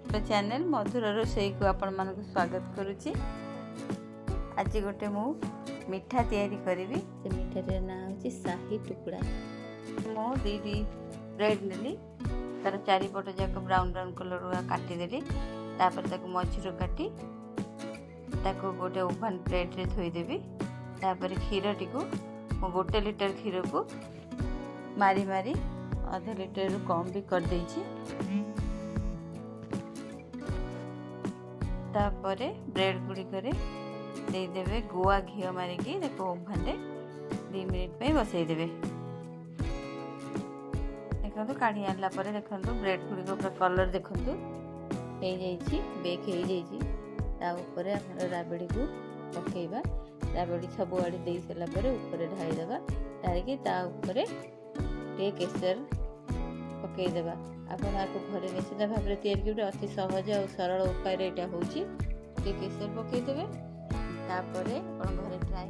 Channel मधुर रोषेई को आपण मानक स्वागत करुच्ची। आज गोटे मु मिठा तैयारी करी। से मिठार ना हूँ शाही टुकड़ा। मु दीदी ब्रेड नेली तार चारिपट जाक ब्राउन ब्राउन कलर काटिदेली। तापर ताको मझिरो काटी ताको गोटे ओभन प्लेट रे थोईदेवी। तापर क्षीर टी को गोटे लिटर क्षीर को मारी मारी आधा लिटर कम भी कर देछि। तापरे ब्रेड गुड़िक देदेवे गुआ घी मारिकी ओभन रे 2 मिनिट पे बसईदेवे। देखो काढ़ी आनला परे देखो ब्रेड गुड़िक पूरा कलर देखो बेक हो ऊपर राबड़ी को पकेबा। राबड़ी सब आड़े दे सारा ऊपर ढाईदेवा। ढारिकी टे केसर पकईदेवा। आपण आपको घरे निश्चित भाव में तैयारी अति सहज और सरल उपाय यहाँ हूँ। केसर पकईदेवे। तापर घरे ट्राए